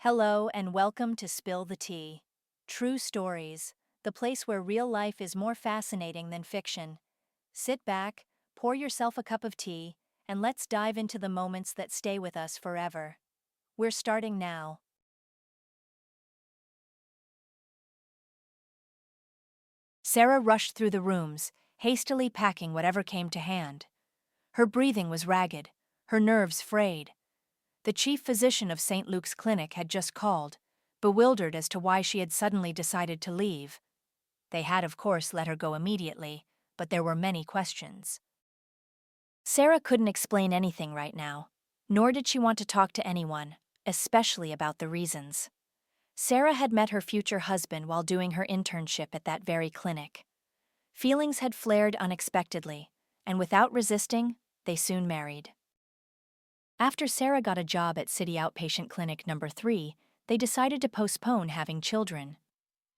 Hello and welcome to Spill the Tea. True Stories, the place where real life is more fascinating than fiction. Sit back, pour yourself a cup of tea, and let's dive into the moments that stay with us forever. We're starting now. Sarah rushed through the rooms, hastily packing whatever came to hand. Her breathing was ragged, her nerves frayed. The chief physician of St. Luke's Clinic had just called, bewildered as to why she had suddenly decided to leave. They had, of course, let her go immediately, but there were many questions. Sarah couldn't explain anything right now, nor did she want to talk to anyone, especially about the reasons. Sarah had met her future husband while doing her internship at that very clinic. Feelings had flared unexpectedly, and without resisting, they soon married. After Sarah got a job at City Outpatient Clinic number 3, they decided to postpone having children.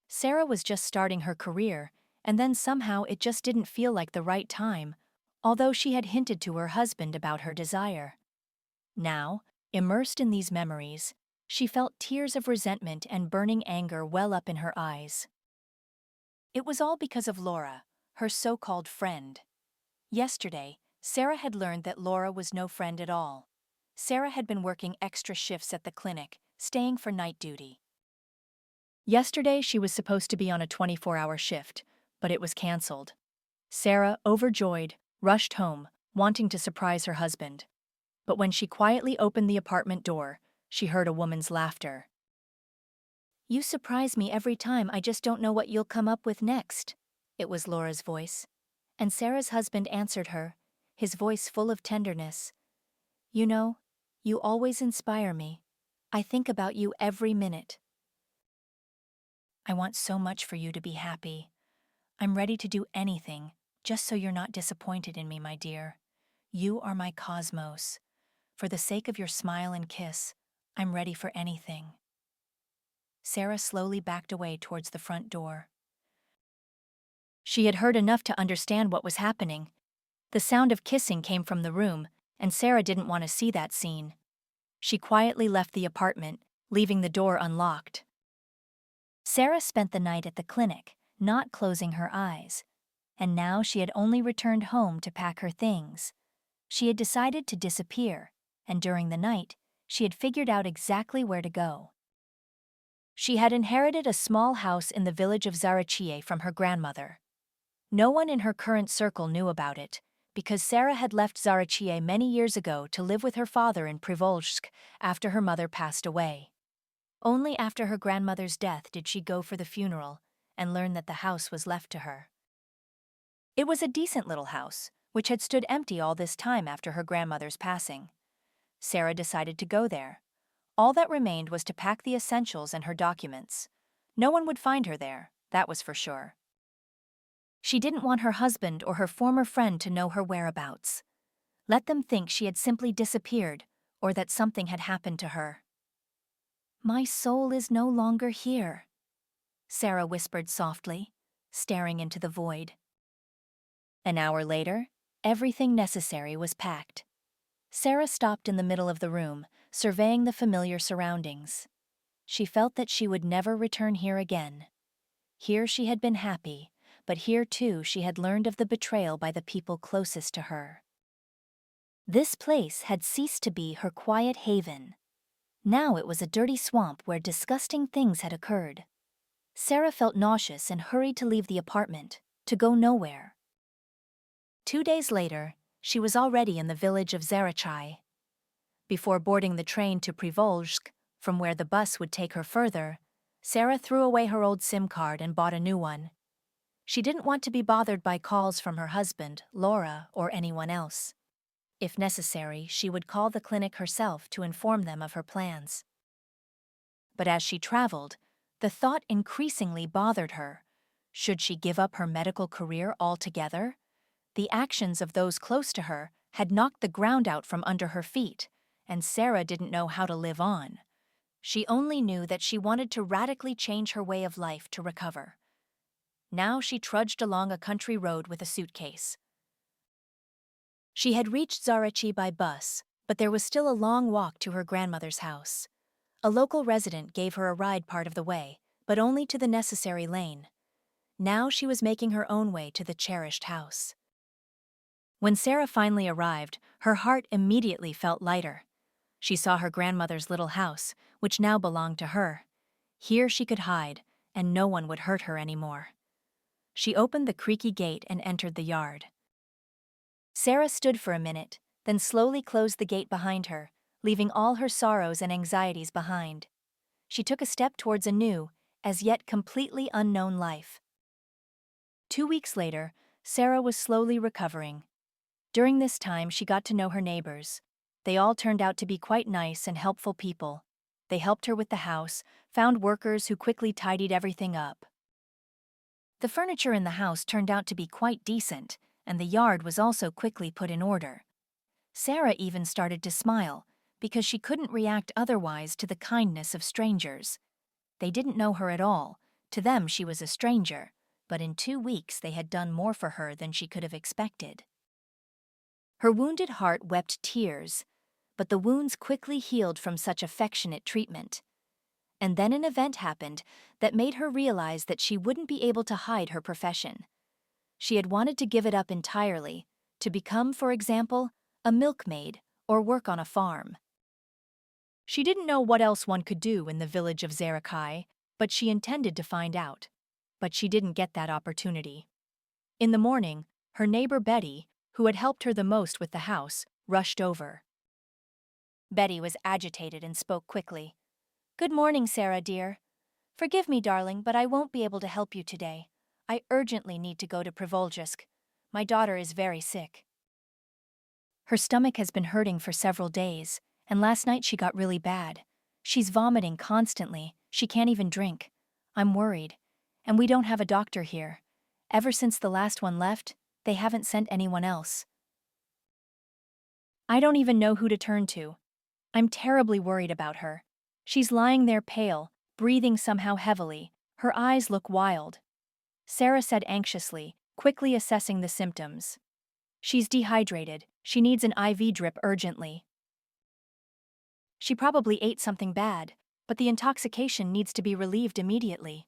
Sarah was just starting her career, and then somehow it just didn't feel like the right time, although she had hinted to her husband about her desire. Now, immersed in these memories, she felt tears of resentment and burning anger well up in her eyes. It was all because of Laura, her so-called friend. Yesterday, Sarah had learned that Laura was no friend at all. Sarah had been working extra shifts at the clinic, staying for night duty. Yesterday, she was supposed to be on a 24-hour shift, but it was canceled. Sarah, overjoyed, rushed home, wanting to surprise her husband. But when she quietly opened the apartment door, she heard a woman's laughter. "You surprise me every time, I just don't know what you'll come up with next." It was Laura's voice. And Sarah's husband answered her, his voice full of tenderness. "You know, you always inspire me. I think about you every minute. I want so much for you to be happy. I'm ready to do anything, just so you're not disappointed in me, my dear. You are my cosmos. For the sake of your smile and kiss, I'm ready for anything." Sarah slowly backed away towards the front door. She had heard enough to understand what was happening. The sound of kissing came from the room, and Sarah didn't want to see that scene. She quietly left the apartment, leaving the door unlocked. Sarah spent the night at the clinic, not closing her eyes, and now she had only returned home to pack her things. She had decided to disappear, and during the night, she had figured out exactly where to go. She had inherited a small house in the village of Zarachiye from her grandmother. No one in her current circle knew about it, because Sarah had left Zarachiye many years ago to live with her father in Privolzhsk after her mother passed away. Only after her grandmother's death did she go for the funeral and learn that the house was left to her. It was a decent little house, which had stood empty all this time after her grandmother's passing. Sarah decided to go there. All that remained was to pack the essentials and her documents. No one would find her there, that was for sure. She didn't want her husband or her former friend to know her whereabouts. Let them think she had simply disappeared or that something had happened to her. "My soul is no longer here," Sarah whispered softly, staring into the void. An hour later, everything necessary was packed. Sarah stopped in the middle of the room, surveying the familiar surroundings. She felt that she would never return here again. Here she had been happy, but here too she had learned of the betrayal by the people closest to her. This place had ceased to be her quiet haven. Now it was a dirty swamp where disgusting things had occurred. Sarah felt nauseous and hurried to leave the apartment, to go nowhere. 2 days later, she was already in the village of Zarachai. Before boarding the train to Privolzhsk, from where the bus would take her further, Sarah threw away her old SIM card and bought a new one. She didn't want to be bothered by calls from her husband, Laura, or anyone else. If necessary, she would call the clinic herself to inform them of her plans. But as she traveled, the thought increasingly bothered her. Should she give up her medical career altogether? The actions of those close to her had knocked the ground out from under her feet, and Sarah didn't know how to live on. She only knew that she wanted to radically change her way of life to recover. Now she trudged along a country road with a suitcase. She had reached Zarachi by bus, but there was still a long walk to her grandmother's house. A local resident gave her a ride part of the way, but only to the necessary lane. Now she was making her own way to the cherished house. When Sarah finally arrived, her heart immediately felt lighter. She saw her grandmother's little house, which now belonged to her. Here she could hide, and no one would hurt her anymore. She opened the creaky gate and entered the yard. Sarah stood for a minute, then slowly closed the gate behind her, leaving all her sorrows and anxieties behind. She took a step towards a new, as yet completely unknown life. 2 weeks later, Sarah was slowly recovering. During this time, she got to know her neighbors. They all turned out to be quite nice and helpful people. They helped her with the house, found workers who quickly tidied everything up. The furniture in the house turned out to be quite decent, and the yard was also quickly put in order. Sarah even started to smile, because she couldn't react otherwise to the kindness of strangers. They didn't know her at all. To them she was a stranger, but in 2 weeks they had done more for her than she could have expected. Her wounded heart wept tears, but the wounds quickly healed from such affectionate treatment. And then an event happened that made her realize that she wouldn't be able to hide her profession. She had wanted to give it up entirely, to become, for example, a milkmaid or work on a farm. She didn't know what else one could do in the village of Zarakai, but she intended to find out. But she didn't get that opportunity. In the morning, her neighbor Betty, who had helped her the most with the house, rushed over. Betty was agitated and spoke quickly. "Good morning, Sarah, dear. Forgive me, darling, but I won't be able to help you today. I urgently need to go to Privoljisk. My daughter is very sick. Her stomach has been hurting for several days, and last night she got really bad. She's vomiting constantly, she can't even drink. I'm worried. And we don't have a doctor here. Ever since the last one left, they haven't sent anyone else. I don't even know who to turn to. I'm terribly worried about her. She's lying there pale, breathing somehow heavily. Her eyes look wild." Sarah said anxiously, quickly assessing the symptoms. "She's dehydrated. She needs an IV drip urgently. She probably ate something bad, but the intoxication needs to be relieved immediately."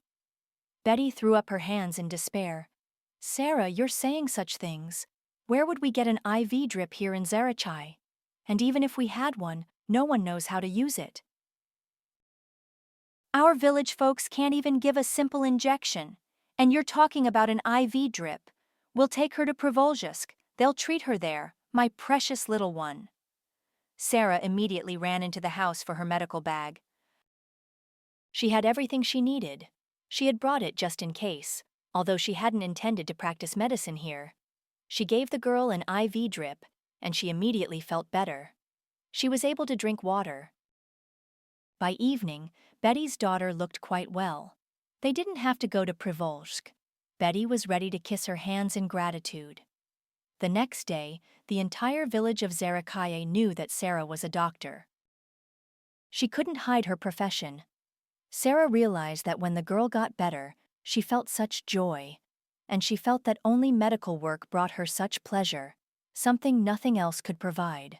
Betty threw up her hands in despair. "Sarah, you're saying such things. Where would we get an IV drip here in Zarachai? And even if we had one, no one knows how to use it. Our village folks can't even give a simple injection. And you're talking about an IV drip. We'll take her to Privoljisk. They'll treat her there, my precious little one." Sarah immediately ran into the house for her medical bag. She had everything she needed. She had brought it just in case, although she hadn't intended to practice medicine here. She gave the girl an IV drip, and she immediately felt better. She was able to drink water. By evening, Betty's daughter looked quite well. They didn't have to go to Privolzhsk. Betty was ready to kiss her hands in gratitude. The next day, the entire village of Zarakaye knew that Sarah was a doctor. She couldn't hide her profession. Sarah realized that when the girl got better, she felt such joy, and she felt that only medical work brought her such pleasure, something nothing else could provide.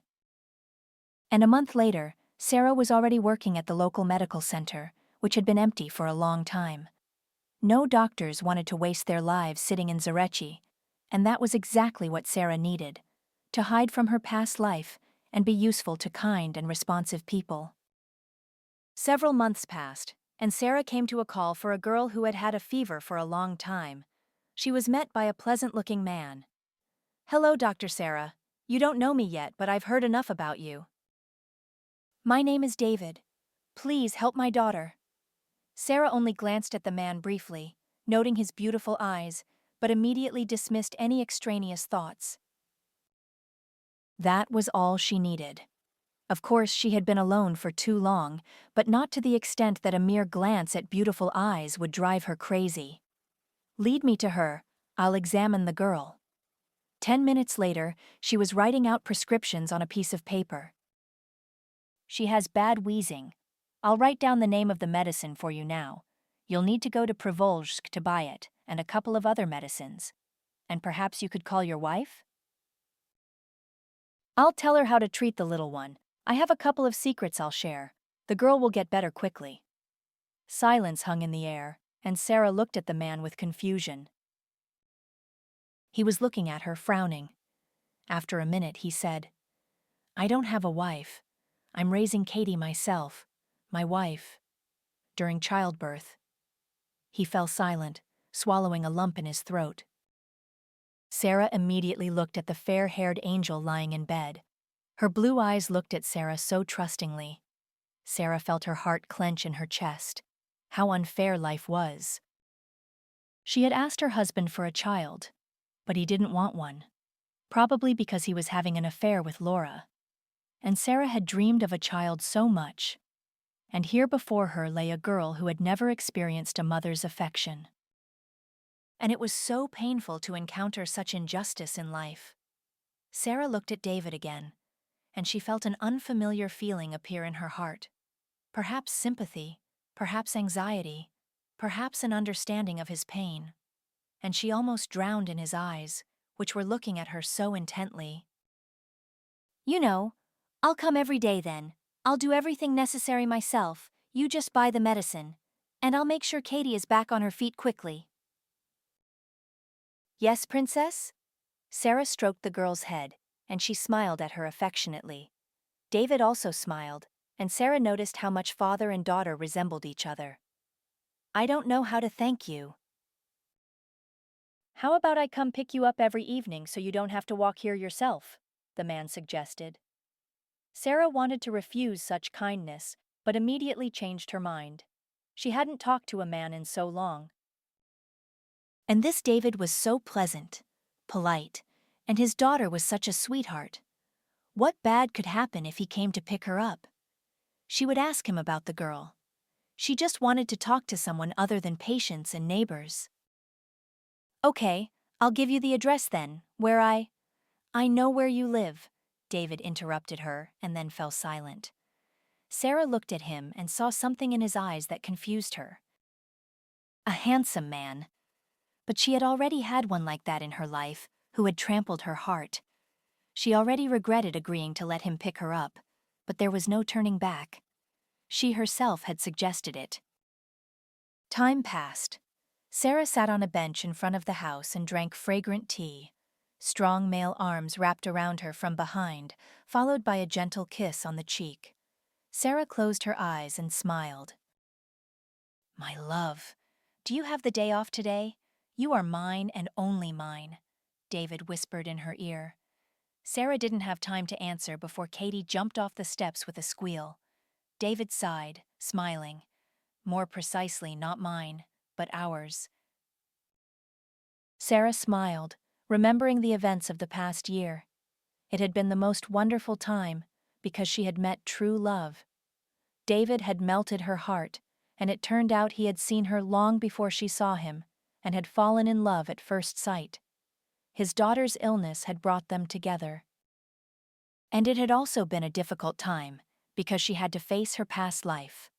And a month later, Sarah was already working at the local medical center, which had been empty for a long time. No doctors wanted to waste their lives sitting in Zarechi, and that was exactly what Sarah needed, to hide from her past life and be useful to kind and responsive people. Several months passed, and Sarah came to a call for a girl who had had a fever for a long time. She was met by a pleasant-looking man. "Hello, Dr. Sarah. You don't know me yet, but I've heard enough about you. My name is David. Please help my daughter." Sarah only glanced at the man briefly, noting his beautiful eyes, but immediately dismissed any extraneous thoughts. That was all she needed. Of course, she had been alone for too long, but not to the extent that a mere glance at beautiful eyes would drive her crazy. "Lead me to her. I'll examine the girl." 10 minutes later, she was writing out prescriptions on a piece of paper. "She has bad wheezing. I'll write down the name of the medicine for you now. You'll need to go to Privolzhsk to buy it, and a couple of other medicines. And perhaps you could call your wife? I'll tell her how to treat the little one. I have a couple of secrets I'll share. The girl will get better quickly." Silence hung in the air, and Sarah looked at the man with confusion. He was looking at her, frowning. After a minute, he said, "I don't have a wife. I'm raising Katie myself, my wife, during childbirth." He fell silent, swallowing a lump in his throat. Sarah immediately looked at the fair-haired angel lying in bed. Her blue eyes looked at Sarah so trustingly. Sarah felt her heart clench in her chest. How unfair life was. She had asked her husband for a child, but he didn't want one, probably because he was having an affair with Laura. And Sarah had dreamed of a child so much. And here before her lay a girl who had never experienced a mother's affection. And it was so painful to encounter such injustice in life. Sarah looked at David again, and she felt an unfamiliar feeling appear in her heart. Perhaps sympathy, perhaps anxiety, perhaps an understanding of his pain. And she almost drowned in his eyes, which were looking at her so intently. "You know, I'll come every day then. I'll do everything necessary myself, you just buy the medicine, and I'll make sure Katie is back on her feet quickly." "Yes, Princess?" Sarah stroked the girl's head, and she smiled at her affectionately. David also smiled, and Sarah noticed how much father and daughter resembled each other. "I don't know how to thank you." "How about I come pick you up every evening so you don't have to walk here yourself?" the man suggested. Sarah wanted to refuse such kindness, but immediately changed her mind. She hadn't talked to a man in so long. And this David was so pleasant, polite, and his daughter was such a sweetheart. What bad could happen if he came to pick her up? She would ask him about the girl. She just wanted to talk to someone other than patients and neighbors. "Okay, I'll give you the address then, where I know where you live," David interrupted her and then fell silent. Sarah looked at him and saw something in his eyes that confused her. A handsome man. But she had already had one like that in her life, who had trampled her heart. She already regretted agreeing to let him pick her up, but there was no turning back. She herself had suggested it. Time passed. Sarah sat on a bench in front of the house and drank fragrant tea. Strong male arms wrapped around her from behind, followed by a gentle kiss on the cheek. Sarah closed her eyes and smiled. "My love, do you have the day off today? You are mine and only mine," David whispered in her ear. Sarah didn't have time to answer before Katie jumped off the steps with a squeal. David sighed, smiling. More precisely, not mine, but ours. Sarah smiled, remembering the events of the past year. It had been the most wonderful time, because she had met true love. David had melted her heart, and it turned out he had seen her long before she saw him, and had fallen in love at first sight. His daughter's illness had brought them together. And it had also been a difficult time, because she had to face her past life.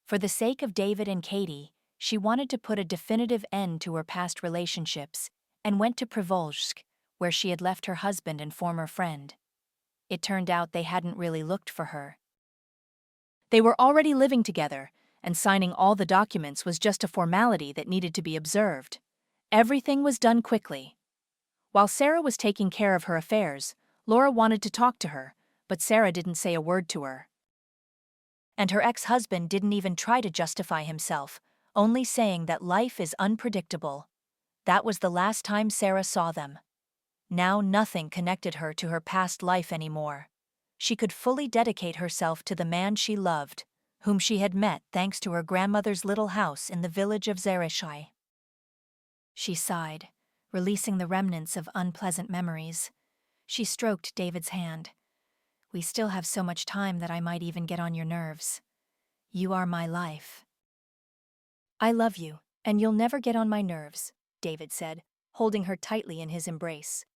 For the sake of David and Katie, she wanted to put a definitive end to her past relationships and went to Privojsk, where she had left her husband and former friend. It turned out they hadn't really looked for her. They were already living together, and signing all the documents was just a formality that needed to be observed. Everything was done quickly. While Sarah was taking care of her affairs, Laura wanted to talk to her, but Sarah didn't say a word to her. And her ex-husband didn't even try to justify himself, only saying that life is unpredictable. That was the last time Sarah saw them. Now nothing connected her to her past life anymore. She could fully dedicate herself to the man she loved, whom she had met thanks to her grandmother's little house in the village of Zareshai. She sighed, releasing the remnants of unpleasant memories. She stroked David's hand. "We still have so much time that I might even get on your nerves. You are my life." "I love you, and you'll never get on my nerves," David said, holding her tightly in his embrace.